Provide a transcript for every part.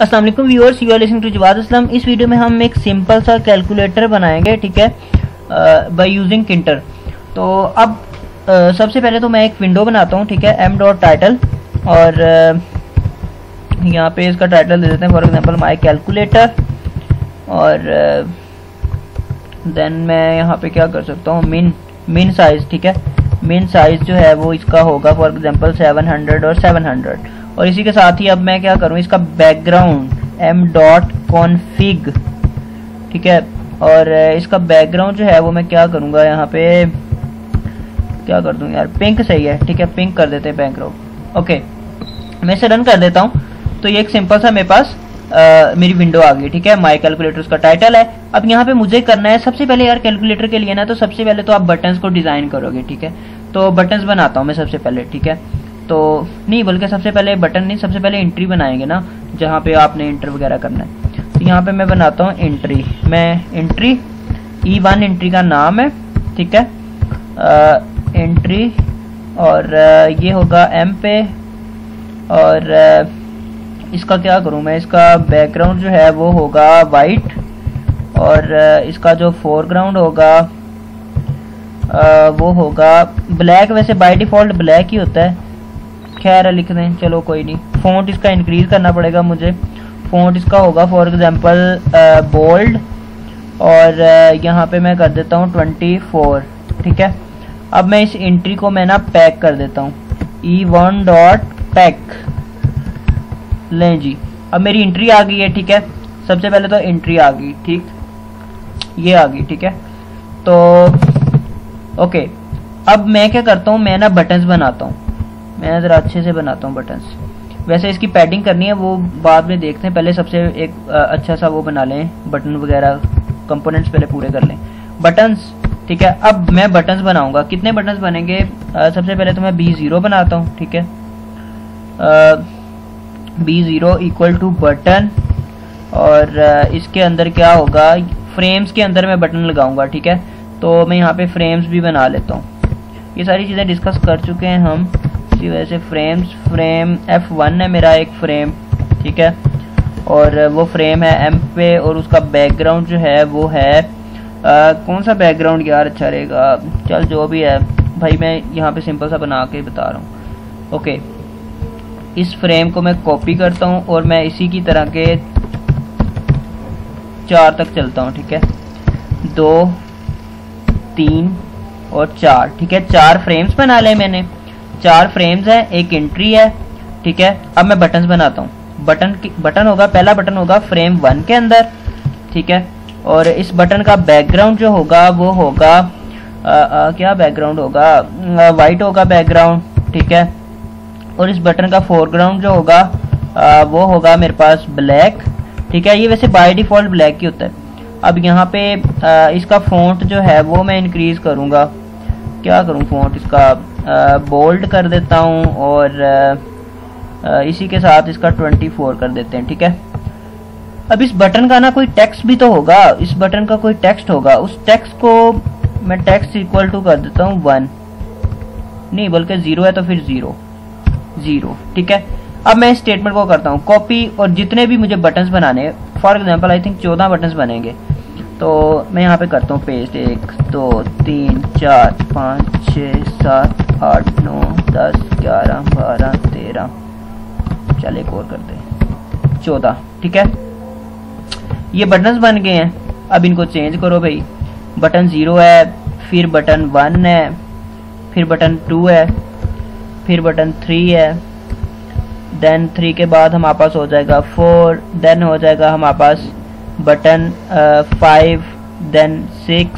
अस्सलाम वालेकुम viewers, you are listening to Jawad Aslam. इस वीडियो में हम एक सिंपल सा कैलकुलेटर बनाएंगे, ठीक है, बाय यूजिंग किंटर। तो अब सबसे पहले तो मैं एक विंडो बनाता हूँ, ठीक है, m.title, और यहाँ पे इसका टाइटल दे देते हैं फॉर एग्जांपल माय कैलकुलेटर। और देन मैं यहाँ पे क्या कर सकता हूँ, मिन साइज, ठीक है, मिन साइज जो है वो इसका होगा फॉर एग्जांपल 700 और 700। और इसी के साथ ही अब मैं क्या करूँ, इसका बैकग्राउंड m.config, ठीक है, और इसका बैकग्राउंड जो है वो मैं क्या करूँगा, यहाँ पे क्या कर दूँ यार, पिंक सही है, ठीक है, पिंक कर देते हैं बैकग्राउंड। ओके, मैं इसे रन कर देता हूँ। तो ये एक सिंपल सा मेरे पास मेरी विंडो आ गई, ठीक है, माय कैलकुलेटर उसका टाइटल है। अब यहाँ पे मुझे करना है सबसे पहले यार कैलकुलेटर के लिए ना, तो सबसे पहले तो आप बटन्स को डिजाइन करोगे, ठीक है। तो बटन्स बनाता हूँ मैं सबसे पहले, ठीक है, तो नहीं बल्कि सबसे पहले बटन नहीं, सबसे पहले एंट्री बनाएंगे ना, जहाँ पे आपने एंटर वगैरह करना है। तो यहाँ पे मैं बनाता हूँ एंट्री, मैं एंट्री E1 एंट्री का नाम है, ठीक है, एंट्री, और ये होगा M पे। और इसका क्या करूँ मैं, इसका बैकग्राउंड जो है वो होगा वाइट, और इसका जो फोरग्राउंड होगा वो होगा ब्लैक। वैसे बाय डिफॉल्ट ब्लैक ही होता है, खैर लिख दें, चलो कोई नहीं। फ़ॉन्ट इसका इंक्रीज करना पड़ेगा मुझे, फ़ॉन्ट इसका होगा फॉर एग्जांपल बोल्ड, और यहाँ पे मैं कर देता हूँ 24, ठीक है। अब मैं इस एंट्री को मैं ना पैक कर देता हूँ, E1 डॉट पैक, लें जी, अब मेरी एंट्री आ गई है, ठीक है। सबसे पहले तो एंट्री आ गई, ठीक, ये आ गई, ठीक है। तो ओके, अब मैं क्या करता हूँ, मैं ना बटन्स बनाता हूँ, मैं ज़रा अच्छे से बनाता हूँ बटन्स। वैसे इसकी पैडिंग करनी है, वो बाद में देखते हैं, पहले सबसे एक अच्छा सा वो बना लें, बटन वगैरह कंपोनेंट्स पहले पूरे कर लें, बटन्स, ठीक है। अब मैं बटन्स बनाऊंगा, कितने बटन्स बनेंगे, सबसे पहले तो मैं B0 बनाता हूँ, ठीक है, B0 इक्वल टू बटन, और इसके अंदर क्या होगा, फ्रेम्स के अंदर मैं बटन लगाऊंगा, ठीक है। तो मैं यहाँ पे फ्रेम्स भी बना लेता हूँ, ये सारी चीज़ें डिस्कस कर चुके हैं हम, इसी वजह से फ्रेम्स, फ्रेम F1 है मेरा एक फ्रेम, ठीक है, और वो फ्रेम है M पे, और उसका बैकग्राउंड जो है वो है कौन सा बैकग्राउंड यार अच्छा रहेगा, चल जो भी है भाई, मैं यहाँ पे सिंपल सा बना के बता रहा हूँ। ओके, इस फ्रेम को मैं कॉपी करता हूँ और मैं इसी की तरह के 4 तक चलता हूँ, ठीक है, 2, 3 और 4, ठीक है, 4 फ्रेम्स बना ले मैंने, 4 फ्रेम्स हैं, एक एंट्री है, ठीक है। अब मैं बटन्स बनाता हूँ, बटन होगा, पहला बटन होगा फ्रेम 1 के अंदर, ठीक है, और इस बटन का बैकग्राउंड जो होगा वो होगा क्या बैकग्राउंड होगा, वाइट होगा बैकग्राउंड, ठीक है, और इस बटन का फोरग्राउंड जो होगा वो होगा मेरे पास ब्लैक, ठीक है। ये वैसे बाय डिफॉल्ट ब्लैक ही होता है। अब यहाँ पे इसका फ़ॉन्ट जो है वो मैं इंक्रीज करूँगा, क्या करूँ, फ़ॉन्ट इसका बोल्ड कर देता हूँ, और इसी के साथ इसका 24 कर देते हैं, ठीक है। अब इस बटन का ना कोई टेक्स्ट भी तो होगा, इस बटन का कोई टेक्स्ट होगा, उस टेक्स्ट को मैं टेक्स्ट इक्वल टू कर देता हूँ 1, नहीं बल्कि 0 है तो फिर 0, ठीक है। अब मैं इस स्टेटमेंट को करता हूँ कॉपी, और जितने भी मुझे बटन्स बनाने, for example I think 14 buttons बनेंगे, तो मैं यहाँ पे करता हूँ पेस्ट, 1 2 3 4 5 6 7 8 9 10 11 12 13, चल एक और करते हैं 14, ठीक है। ये बटन्स बन गए हैं, अब इनको चेंज करो भाई, बटन 0 है, फिर बटन 1 है, फिर बटन 2 है, फिर बटन 3 है, देन 3 के बाद हमारे पास हो जाएगा 4, देन हो जाएगा हमारे पास बटन 5, देन 6,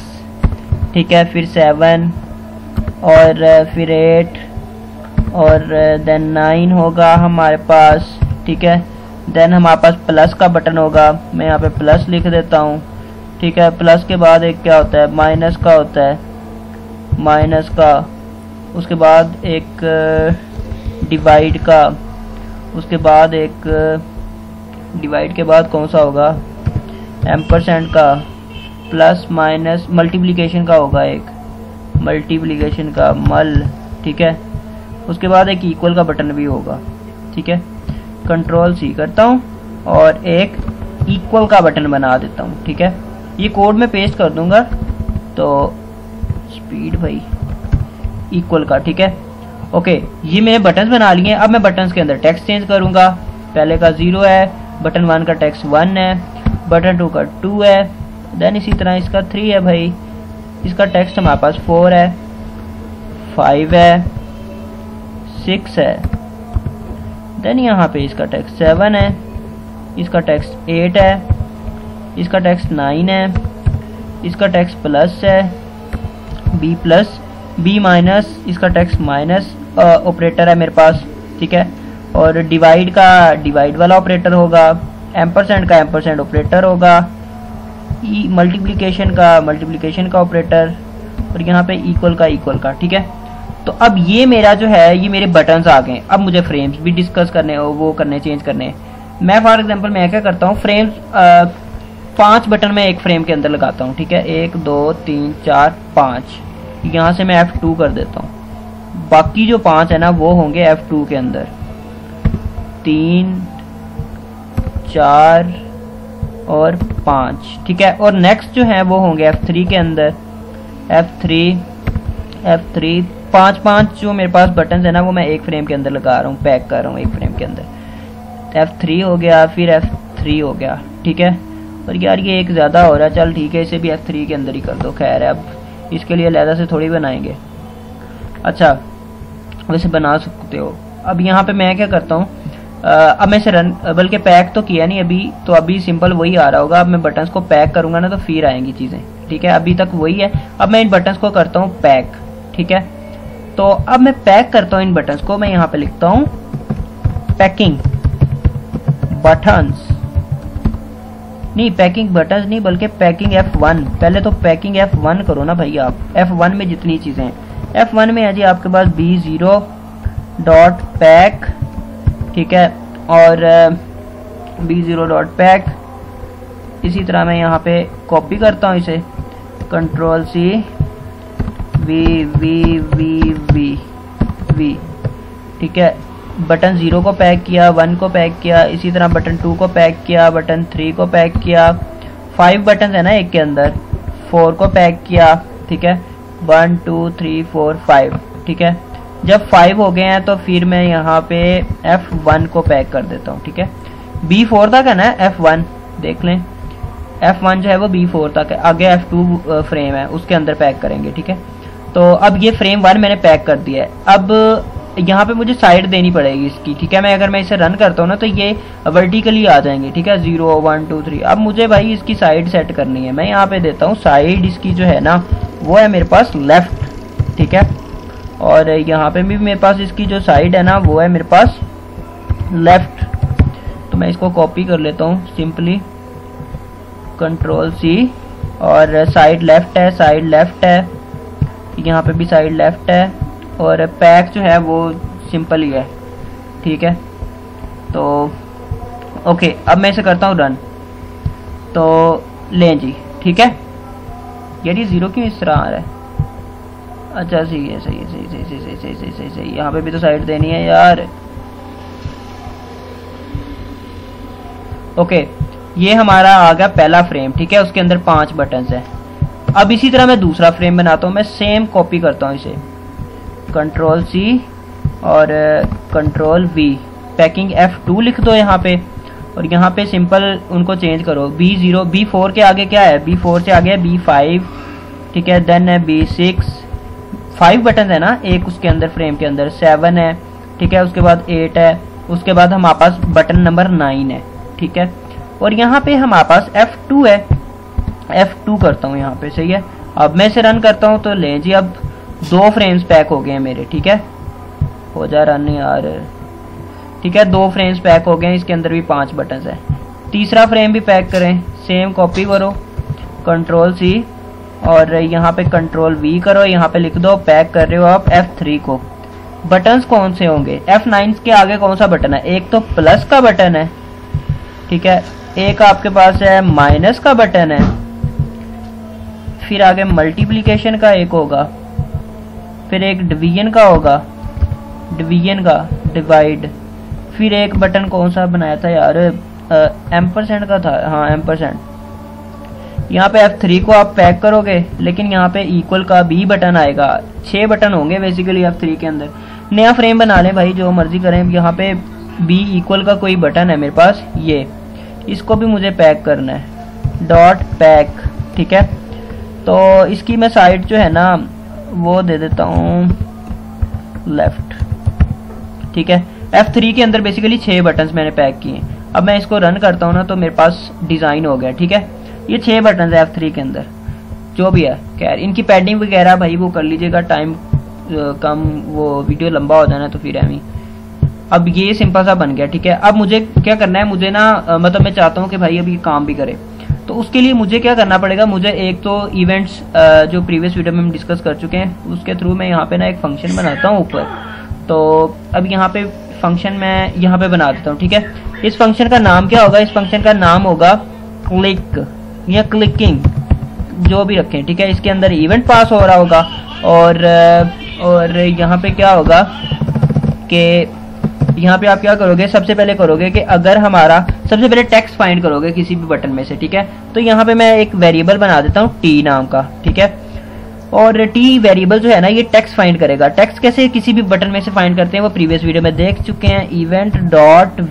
ठीक है, फिर 7, और फिर 8, और देन 9 होगा हमारे पास, ठीक है। देन हमारे पास प्लस का बटन होगा, मैं यहाँ पे प्लस लिख देता हूँ, ठीक है। प्लस के बाद एक क्या होता है, माइनस का होता है, माइनस का, उसके बाद एक डिवाइड का, उसके बाद एक डिवाइड के बाद कौन सा होगा, एम्परसेंड का, प्लस माइनस मल्टीप्लिकेशन का होगा, एक मल्टीप्लिकेशन का मल, ठीक है। उसके बाद एक इक्वल का बटन भी होगा, ठीक है। कंट्रोल C करता हूँ, और एक इक्वल का बटन बना देता हूँ। ठीक है, ये कोड में पेस्ट कर दूंगा। तो स्पीड भाई इक्वल का, ठीक है। ओके, ये मैंने बटन्स बना लिए। अब मैं बटन्स के अंदर टेक्स्ट चेंज करूंगा। पहले का 0 है, बटन 1 का टेक्स्ट 1 है, बटन 2 का 2 है, देन इसी तरह इसका 3 है भाई, इसका टेक्स्ट हमारे पास 4 है, 5 है, 6 है, देन यहाँ पे इसका टेक्स्ट 7 है, इसका टेक्स्ट 8 है, इसका टेक्स्ट 9 है, इसका टेक्स्ट प्लस है, बी प्लस, बी माइनस, इसका टेक्स्ट माइनस ऑपरेटर है मेरे पास। ठीक है, और डिवाइड का डिवाइड वाला ऑपरेटर होगा, एम्परसेंड का एम्परसेंड ऑपरेटर होगा, मल्टीप्लिकेशन का ऑपरेटर, और यहाँ पे इक्वल का। ठीक है, तो अब ये मेरा जो है ये मेरे बटन्स आ गए। अब मुझे फ्रेम्स भी डिस्कस करने, वो करने, चेंज करने। मैं फॉर एग्जांपल मैं क्या करता हूँ, फ्रेम्स 5 बटन में एक फ्रेम के अंदर लगाता हूँ। ठीक है, 1 2 3 4 5, यहाँ से मैं F2 कर देता हूँ। बाकी जो 5 है ना वो होंगे F2 के अंदर, 3 4 और 5। ठीक है, और नेक्स्ट जो है वो होंगे F3 के अंदर, F3 5 जो मेरे पास बटन है ना वो मैं एक फ्रेम के अंदर लगा रहा हूँ, पैक कर रहा हूँ एक फ्रेम के अंदर। F3 हो गया, फिर F3 हो गया। ठीक है, और यार ये एक ज़्यादा हो रहा है, चल ठीक है इसे भी F3 के अंदर ही कर दो। खैर है, अब इसके लिए अलहदा से थोड़ी बनाएंगे। अच्छा, वैसे बना सकते हो। अब यहाँ पे मैं क्या करता हूँ, अब मैं इसे रन, बल्कि पैक तो किया नहीं अभी, तो अभी सिंपल वही आ रहा होगा। अब मैं बटन्स को पैक करूँगा ना तो फिर आएंगी चीज़ें। ठीक है, अभी तक वही है। अब मैं इन बटन्स को करता हूँ पैक। ठीक है, तो अब मैं पैक करता हूँ इन बटन्स को। मैं यहाँ पे लिखता हूँ पैकिंग बटन्स, नहीं पैकिंग बटन्स नहीं बल्कि पैकिंग F1। पहले तो पैकिंग F1 करो ना भाई आप। F1 में जितनी चीज़ें हैं, F1 में है जी आपके पास B0.pack। ठीक है, और B0.pack। इसी तरह मैं यहाँ पे कॉपी करता हूँ इसे, Ctrl+C V। ठीक है, बटन 0 को पैक किया, 1 को पैक किया, इसी तरह बटन 2 को पैक किया, बटन 3 को पैक किया, 5 बटन है ना एक के अंदर, 4 को पैक किया। ठीक है, 1 2 3 4 5। ठीक है, जब 5 हो गए हैं तो फिर मैं यहाँ पे F1 को पैक कर देता हूँ। ठीक है, B4 तक है ना F1, देख लें F1 जो है वो B4 तक है, आगे F2 फ्रेम है उसके अंदर पैक करेंगे। ठीक है, तो अब ये फ्रेम 1 मैंने पैक कर दिया है। अब यहाँ पे मुझे साइड देनी पड़ेगी इसकी। ठीक है, अगर मैं इसे रन करता हूँ ना तो ये वर्टिकली आ जाएंगे। ठीक है, 0 1 2 3। अब मुझे भाई इसकी साइड सेट करनी है। मैं यहाँ पे देता हूँ साइड, इसकी जो है ना वो है मेरे पास लेफ्ट। ठीक है, और यहाँ पे भी मेरे पास इसकी जो साइड है ना वो है मेरे पास लेफ्ट। तो मैं इसको कॉपी कर लेता हूँ सिंपली, Ctrl+C, और साइड लेफ्ट है, साइड लेफ्ट है, यहाँ पे भी साइड लेफ्ट है, और पैक जो है वो सिंपल ही है। ठीक है, तो ओके, अब मैं इसे करता हूँ रन। तो लें जी, ठीक है। यार ये 0 क्यों इस तरह आ रहा है? अच्छा सही है, सही है, सही सही सही सही सही सही सही सही। यहाँ पे भी तो साइड देनी है यार। ओके, ये हमारा आ गया पहला फ्रेम। ठीक है, उसके अंदर 5 बटन्स हैं। अब इसी तरह मैं दूसरा फ्रेम बनाता हूँ। मैं सेम कॉपी करता हूँ इसे, Ctrl+C और Ctrl+V, पैकिंग F2 लिख दो यहाँ पे, और यहाँ पे सिंपल उनको चेंज करो। B0, B4 के आगे क्या है? B4 से आगे है B5। ठीक है, देन है B6, 5 बटन है ना एक उसके अंदर, फ्रेम के अंदर 7 है। ठीक है, उसके बाद 8 है, उसके बाद हमारे पास बटन नंबर 9 है। ठीक है, और यहाँ पे हमारे पास F2 है। F2 करता हूँ यहाँ पे, सही है। अब मैं इसे रन करता हूँ तो ले जी, अब 2 फ्रेम्स पैक हो गए हैं मेरे। ठीक है, हो जा रन यार। ठीक है, 2 फ्रेम्स पैक हो गए हैं, इसके अंदर भी 5 बटन है। तीसरा फ्रेम भी पैक करें, सेम कॉपी करो, Ctrl+C और यहाँ पे Ctrl+V करो, यहाँ पे लिख दो पैक कर रहे हो आप F3 को। बटन्स कौन से होंगे? F9 के आगे कौन सा बटन है? एक तो प्लस का बटन है। ठीक है, एक आपके पास है माइनस का बटन है, फिर आगे मल्टीप्लिकेशन का एक होगा, फिर एक डिवीजन का होगा, डिवीजन का डिवाइड, फिर एक बटन कौन सा बनाया था यार, एम्परसेंड का था, हाँ एम्परसेंड। यहाँ पे F3 को आप पैक करोगे, लेकिन यहाँ पे इक्वल का B बटन आएगा। 6 बटन होंगे बेसिकली F3 के अंदर। नया फ्रेम बना लें भाई, जो मर्जी करें। यहाँ पे B इक्वल का कोई बटन है मेरे पास, ये इसको भी मुझे पैक करना है, डॉट पैक, ठीक है। तो इसकी मैं साइड जो है ना वो दे देता हूँ लेफ्ट, ठीक है। F3 के अंदर बेसिकली 6 बटन्स मैंने पैक किए। अब मैं इसको रन करता हूँ ना, तो मेरे पास डिज़ाइन हो गया, ठीक है। ये 6 बटन है F3 के अंदर, जो भी है। खैर इनकी पैडिंग वगैरह भाई वो कर लीजिएगा, टाइम कम, वो वीडियो लंबा हो जाना तो फिर एमी। अब ये सिंपल सा बन गया, ठीक है। अब मुझे क्या करना है, मुझे ना मतलब मैं चाहता हूँ कि भाई अभी काम भी करे, तो उसके लिए मुझे क्या करना पड़ेगा, मुझे एक तो इवेंट्स जो प्रीवियस वीडियो में हम डिस्कस कर चुके हैं उसके थ्रू मैं यहाँ पे ना एक फंक्शन बनाता हूँ ऊपर। तो अब यहाँ पे फंक्शन मैं यहाँ पे बना देता हूँ, ठीक है। इस फंक्शन का नाम क्या होगा, इस फंक्शन का नाम होगा क्लिक या क्लिकिंग, जो भी रखें, ठीक है। इसके अंदर इवेंट पास हो रहा होगा और यहाँ पे क्या होगा कि यहाँ पे आप क्या करोगे, सबसे पहले करोगे कि अगर हमारा सबसे पहले टेक्स्ट फाइंड करोगे किसी भी बटन में से, ठीक है। तो यहाँ पे मैं एक वेरिएबल बना देता हूँ टी नाम का, ठीक है। और टी वेरिएबल जो है ना ये टेक्स्ट फाइंड करेगा। टेक्स्ट कैसे किसी भी बटन में से फाइंड करते हैं वो प्रीवियस वीडियो में देख चुके हैं। इवेंट डॉट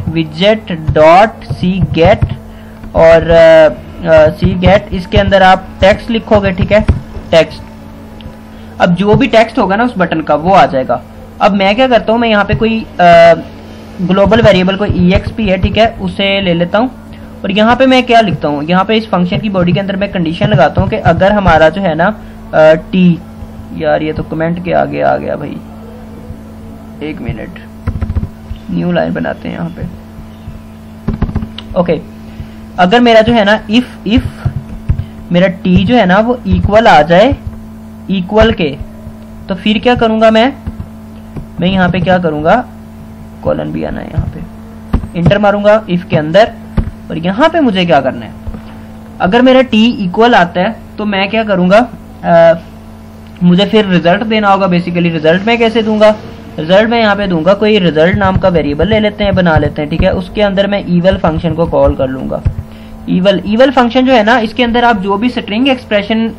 विजेट डॉट सी गेट और सी गेट, इसके अंदर आप टेक्स्ट लिखोगे, ठीक है, टेक्स्ट। अब जो भी टेक्स्ट होगा ना उस बटन का वो आ जाएगा। अब मैं क्या करता हूँ, मैं यहाँ पे कोई ग्लोबल वेरिएबल कोई exp है, ठीक है, उसे ले लेता हूँ। और यहाँ पे मैं क्या लिखता हूँ, यहाँ पे इस फंक्शन की बॉडी के अंदर मैं कंडीशन लगाता हूँ कि अगर हमारा जो है ना टी, यार ये तो कमेंट के आगे आ गया भाई, एक मिनट, न्यू लाइन बनाते हैं यहाँ पे। ओके, अगर मेरा जो है ना इफ मेरा टी जो है ना वो इक्वल आ जाए इक्वल के, तो फिर क्या करूंगा मैं यहाँ पे क्या करूंगा, कॉलन भी आना है, यहाँ पे इंटर मारूंगा इफ के अंदर। और यहाँ पे मुझे क्या करना है, अगर मेरा टी इक्वल आता है तो मैं क्या करूंगा, मुझे फिर रिजल्ट देना होगा। बेसिकली रिजल्ट मैं कैसे दूंगा, रिजल्ट मैं यहाँ पे दूंगा कोई रिजल्ट नाम का वेरिएबल ले लेते हैं, बना लेते हैं, ठीक है। उसके अंदर मैं इवल फंक्शन को कॉल कर लूंगा। इवल फंक्शन जो है ना, इसके अंदर आप जो भी स्ट्रिंग एक्सप्रेशन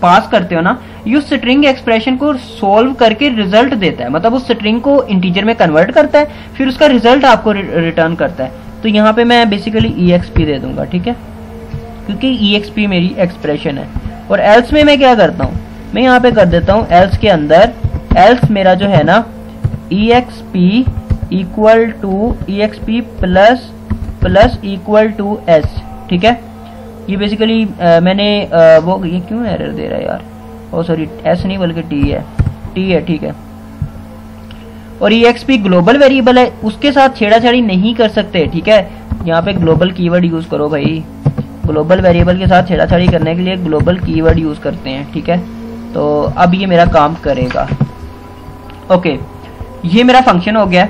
पास करते हो ना, ये उस स्ट्रिंग एक्सप्रेशन को सोल्व करके रिजल्ट देता है। मतलब उस स्ट्रिंग को इंटीजर में कन्वर्ट करता है, फिर उसका रिजल्ट आपको रिटर्न करता है। तो यहाँ पे मैं बेसिकली exp दे दूंगा, ठीक है, क्योंकि exp मेरी एक्सप्रेशन है। और एल्स में मैं क्या करता हूँ, मैं यहाँ पे कर देता हूँ एल्स के अंदर, एल्स मेरा जो है ना exp equal to exp plus equal to s, ठीक है। ये बेसिकली मैंने वो ये क्यों एरर दे रहा है यार, ओ सॉरी s नहीं बल्कि t है, ठीक है। और exp ग्लोबल वेरिएबल है, उसके साथ छेड़ाछाड़ी नहीं कर सकते, ठीक है। यहाँ पे ग्लोबल कीवर्ड यूज करो भाई, ग्लोबल वेरिएबल के साथ छेड़ाछाड़ी करने के लिए ग्लोबल कीवर्ड यूज करते हैं, ठीक है। तो अब ये मेरा काम करेगा। ओके, ये मेरा फंक्शन हो गया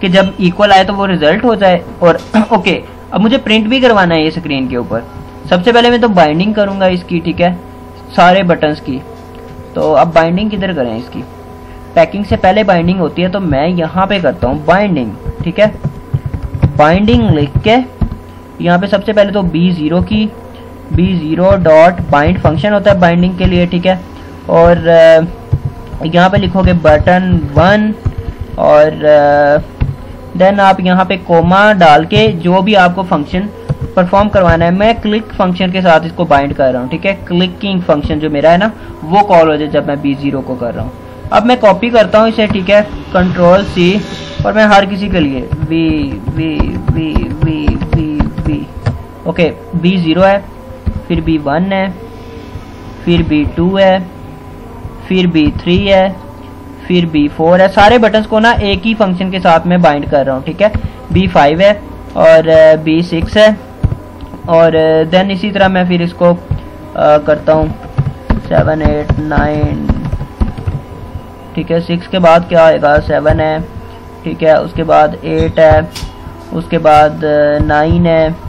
कि जब इक्वल आए तो वो रिजल्ट हो जाए। और ओके, अब मुझे प्रिंट भी करवाना है ये स्क्रीन के ऊपर। सबसे पहले मैं तो बाइंडिंग करूंगा इसकी, ठीक है, सारे बटन्स की। तो अब बाइंडिंग किधर करें इसकी, पैकिंग से पहले बाइंडिंग होती है, तो मैं यहाँ पे करता हूँ बाइंडिंग, ठीक है। बाइंडिंग लिख के यहाँ पे सबसे पहले तो B0 की B0 डॉट बाइंड फंक्शन होता है बाइंडिंग के लिए, ठीक है। और यहाँ पे लिखोगे बटन 1 और देन आप यहाँ पे कोमा डाल के जो भी आपको फंक्शन परफॉर्म करवाना है। मैं क्लिक फंक्शन के साथ इसको बाइंड कर रहा हूँ, ठीक है। क्लिकिंग फंक्शन जो मेरा है ना वो कॉल हो जाए जब मैं B0 को कर रहा हूँ। अब मैं कॉपी करता हूँ इसे, ठीक है, कंट्रोल C, और मैं हर किसी के लिए V ओके, B0 है, फिर B1 है, फिर B2 है, फिर B3 है, फिर B4 है। सारे बटन्स को ना एक ही फंक्शन के साथ मैं बाइंड कर रहा हूँ, ठीक है। B5 है और B6 है, और देन इसी तरह मैं फिर इसको करता हूँ 7 8 9, ठीक है। 6 के बाद क्या आएगा, 7 है, ठीक है, उसके बाद 8 है, उसके बाद 9 है,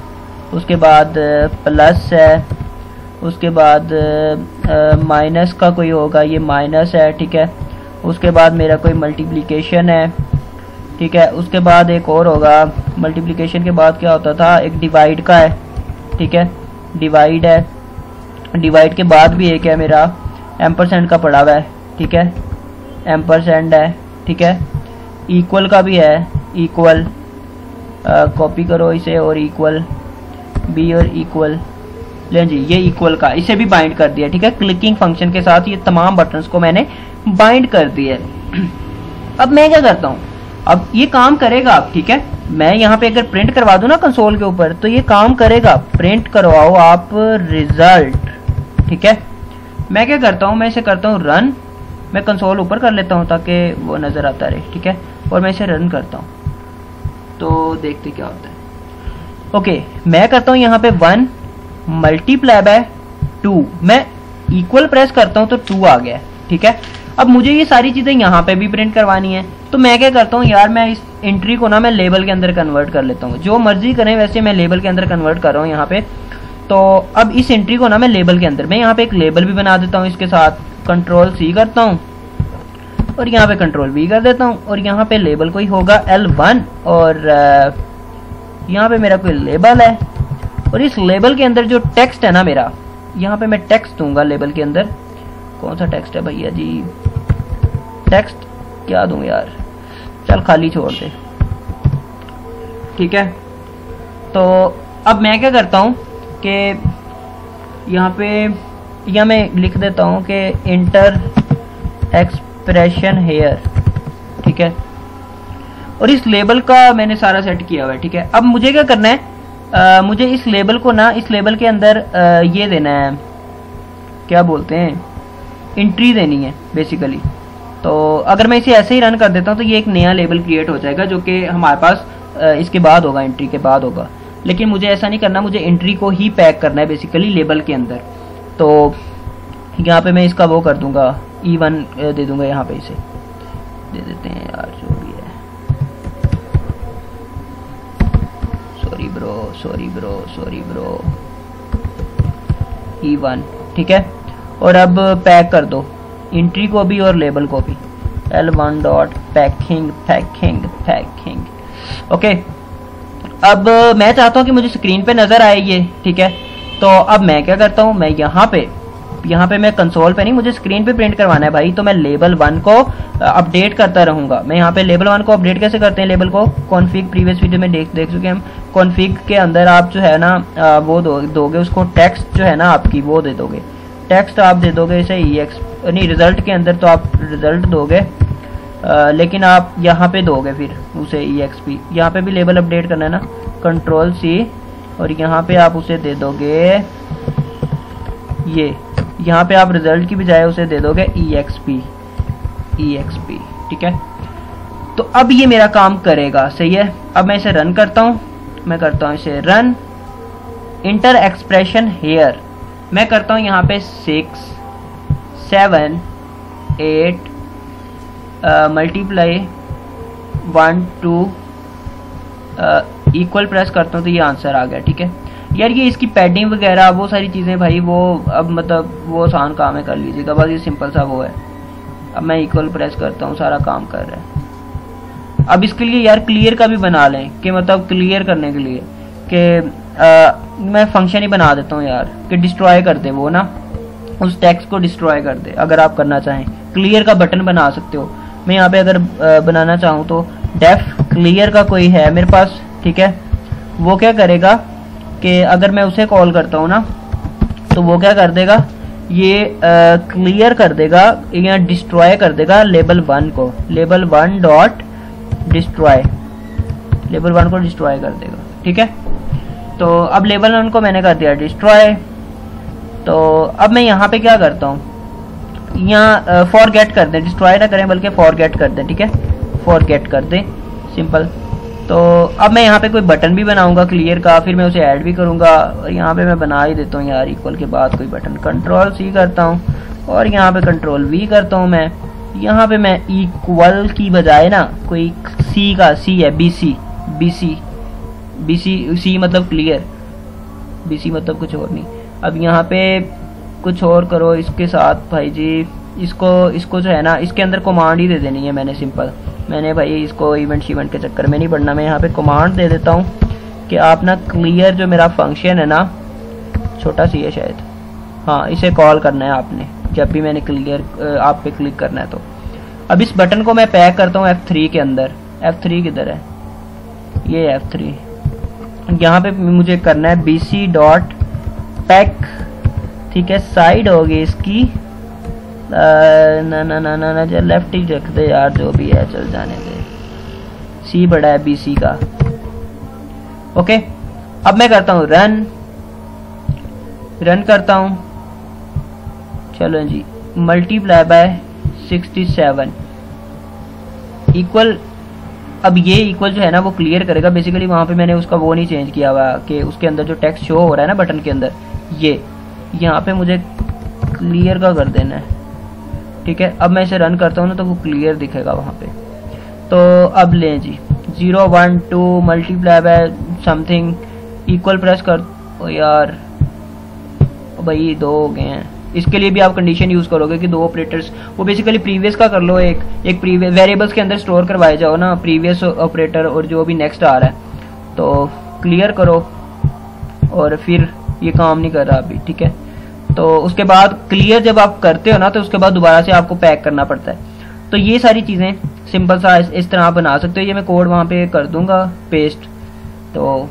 उसके बाद प्लस है, उसके बाद माइनस का कोई होगा, ये माइनस है, ठीक है। उसके बाद मेरा कोई मल्टीप्लिकेशन है, ठीक है। उसके बाद एक और होगा, मल्टीप्लिकेशन के बाद क्या होता था, एक डिवाइड का है, ठीक है, डिवाइड है। डिवाइड के बाद भी एक है मेरा एम्परसेंड का पड़ा हुआ है, ठीक है, एम्परसेंड है, ठीक है। इक्वल का भी है, इक्वल, कॉपी करो इसे, और इक्वल बी और इक्वल, लें जी, ये इक्वल का, इसे भी बाइंड कर दिया, ठीक है। क्लिकिंग फंक्शन के साथ ये तमाम बटन्स को मैंने बाइंड कर दिया। अब मैं क्या करता हूँ, अब ये काम करेगा आप, ठीक है। मैं यहाँ पे अगर प्रिंट करवा दूं ना कंसोल के ऊपर, तो ये काम करेगा। प्रिंट करवाओ आप रिजल्ट, ठीक है। मैं क्या करता हूँ, मैं इसे करता हूँ रन, मैं कंसोल ऊपर कर लेता हूँ ताकि वो नजर आता रहे, ठीक है, और मैं इसे रन करता हूँ तो देखते क्या होता है। ओके, मैं करता हूँ यहाँ पे 1 मल्टीप्लाई बाय 2, मैं इक्वल प्रेस करता हूँ तो 2 आ गया, ठीक है। अब मुझे ये सारी चीजें यहाँ पे भी प्रिंट करवानी है, तो मैं क्या करता हूँ यार, मैं इस एंट्री को ना मैं लेबल के अंदर कन्वर्ट कर लेता हूँ। जो मर्जी करें, वैसे मैं लेबल के अंदर कन्वर्ट कर रहा हूँ यहाँ पे। तो अब इस एंट्री को ना मैं लेबल के अंदर, मैं यहाँ पे एक लेबल भी बना देता हूँ इसके साथ, कंट्रोल C करता हूँ और यहाँ पे कंट्रोल V कर देता हूँ, और यहाँ पे लेबल कोई होगा L1, और यहाँ पे मेरा कोई लेबल है, और इस लेबल के अंदर जो टेक्स्ट है ना मेरा, यहाँ पे मैं टेक्स्ट दूंगा लेबल के अंदर। कौन सा टेक्स्ट है भैया जी, टेक्स्ट क्या दूं यार, चल खाली छोड़ दे, ठीक है। तो अब मैं क्या करता हूं कि यहाँ पे या मैं लिख देता हूं कि इंटर एक्सप्रेशन हेयर, ठीक है, और इस लेबल का मैंने सारा सेट किया हुआ है, ठीक है। अब मुझे क्या करना है, मुझे इस लेबल को ना, इस लेबल के अंदर ये देना है, क्या बोलते हैं, एंट्री देनी है बेसिकली। तो अगर मैं इसे ऐसे ही रन कर देता हूँ तो ये एक नया लेबल क्रिएट हो जाएगा, जो कि हमारे पास इसके बाद होगा, एंट्री के बाद होगा। लेकिन मुझे ऐसा नहीं करना, मुझे एंट्री को ही पैक करना है बेसिकली लेबल के अंदर। तो यहाँ पे मैं इसका वो कर दूंगा, E1 दे दूंगा, यहाँ पे इसे दे देते हैं यार, जो भी है, सॉरी ब्रो, E1, ठीक है। और अब पैक कर दो एंट्री को भी और लेबल को भी, L1 डॉट पैकिंग। ओके, अब मैं चाहता हूँ कि मुझे स्क्रीन पे नजर आए ये, ठीक है। तो अब मैं क्या करता हूँ, मैं यहाँ पे मैं कंसोल पे नहीं, मुझे स्क्रीन पे प्रिंट करवाना है भाई, तो मैं लेबल 1 को अपडेट करता रहूंगा। मैं यहाँ पे लेबल 1 को अपडेट कैसे करते हैं, लेबल को कॉन्फिग, प्रीवियस वीडियो में देख चुके हैं हम। कॉन्फिग के अंदर आप जो है ना वो दोगे उसको, टेक्स्ट जो है ना आपकी वो दे दोगे, टेक्स्ट आप दे दोगे इसे नहीं, रिजल्ट के अंदर तो आप रिजल्ट दोगे, लेकिन आप यहाँ पे दोगे फिर उसे EXP। यहाँ पे भी लेबल अपडेट करना है ना, कंट्रोल C, और यहाँ पे आप उसे दे दोगे ये, यहाँ पे आप रिजल्ट की बजाय उसे दे दोगे EXP, ठीक है। तो अब ये मेरा काम करेगा, सही है। अब मैं इसे रन करता हूँ, मैं करता हूँ इसे रन, इंटर एक्सप्रेशन हेयर, मैं करता हूँ यहाँ पे 6 7 8 मल्टीप्लाई 1 2 इक्वल प्रेस करता हूँ तो ये आंसर आ गया, ठीक है यार। ये इसकी पैडिंग वगैरह वो सारी चीज़ें भाई, वो अब मतलब वो आसान काम है, कर लीजिएगा, बस ये सिंपल सा वो है। अब मैं इक्वल प्रेस करता हूँ, सारा काम कर रहा है। अब इसके लिए यार क्लियर का भी बना लें, कि मतलब क्लियर करने के लिए कि मैं फंक्शन ही बना देता हूँ यार, कि डिस्ट्रॉय कर दे, वो ना उस टेक्स्ट को डिस्ट्रॉय कर दे। अगर आप करना चाहें क्लियर का बटन बना सकते हो। मैं यहाँ पे अगर बनाना चाहूँ तो डेफ क्लियर का कोई है मेरे पास, ठीक है। वो क्या करेगा कि अगर मैं उसे कॉल करता हूँ ना, तो वो क्या कर देगा, ये क्लियर कर देगा या डिस्ट्रॉय कर देगा लेबल 1 को, लेबल 1 डॉट डिस्ट्रॉय, लेबल 1 को डिस्ट्रॉय कर देगा, ठीक है। तो अब लेबल 1 को मैंने कर दिया डिस्ट्रॉय। तो अब मैं यहाँ पे क्या करता हूँ, यहाँ फॉरगेट कर दें, डिस्ट्रॉय ना करें बल्कि फॉरगेट कर दें, ठीक है, फॉरगेट कर दें, सिंपल। तो अब मैं यहाँ पे कोई बटन भी बनाऊंगा क्लियर का, फिर मैं उसे ऐड भी करूंगा, और यहाँ पे मैं बना ही देता हूँ यार, इक्वल के बाद कोई बटन, कंट्रोल C करता हूँ, और यहाँ पे कंट्रोल V करता हूँ। मैं यहाँ पे मैं इक्वल की बजाय ना कोई C का, C है BC C मतलब क्लियर, BC मतलब कुछ और नहीं। अब यहाँ पे कुछ और करो इसके साथ भाई जी, इसको जो है ना, इसके अंदर कमांड ही दे देनी है मैंने, सिंपल मैंने भाई इसको इवेंट इवेंट के चक्कर में नहीं पढ़ना, मैं यहाँ पे कमांड दे देता हूँ कि आप ना क्लियर जो मेरा फंक्शन है ना, छोटा सी है शायद, हाँ इसे कॉल करना है आपने जब भी मैंने क्लियर आप पे क्लिक करना है। तो अब इस बटन को मैं पैक करता हूँ F3 के अंदर। F3 किधर है, ये F3, यहाँ पे मुझे करना है BC डॉट पैक, ठीक है। साइड होगी इसकी ना ना ना ना ना लेफ्ट ही रख दे यार, जो भी है चल जाने दे, C बड़ा है BC का। ओके अब मैं करता हूँ रन करता हूँ, चलो जी, मल्टीप्लाई बाय 67 इक्वल, अब ये इक्वल जो है ना वो क्लियर करेगा बेसिकली। वहां पे मैंने उसका वो नहीं चेंज किया हुआ कि उसके अंदर जो टेक्स्ट शो हो रहा है ना बटन के अंदर, ये यहाँ पे मुझे क्लियर का कर देना है, ठीक है। अब मैं इसे रन करता हूँ ना तो वो क्लियर दिखेगा वहां पे। तो अब लें जी 0 1 2 multiply by something equal press कर, ओ यार भाई 2 हो गए हैं। इसके लिए भी आप कंडीशन यूज करोगे कि 2 ऑपरेटर्स, वो बेसिकली प्रीवियस का कर लो, एक प्रीवियस वेरिएबल्स के अंदर स्टोर करवाए जाओ ना प्रीवियस ऑपरेटर और जो भी नेक्स्ट आ रहा है। तो क्लियर करो और फिर ये काम नहीं कर रहा अभी, ठीक है। तो उसके बाद क्लियर जब आप करते हो ना तो उसके बाद दोबारा से आपको पैक करना पड़ता है। तो ये सारी चीजें सिंपल सा इस तरह आप बना सकते हो। ये मैं कोड वहां पे कर दूंगा पेस्ट। तो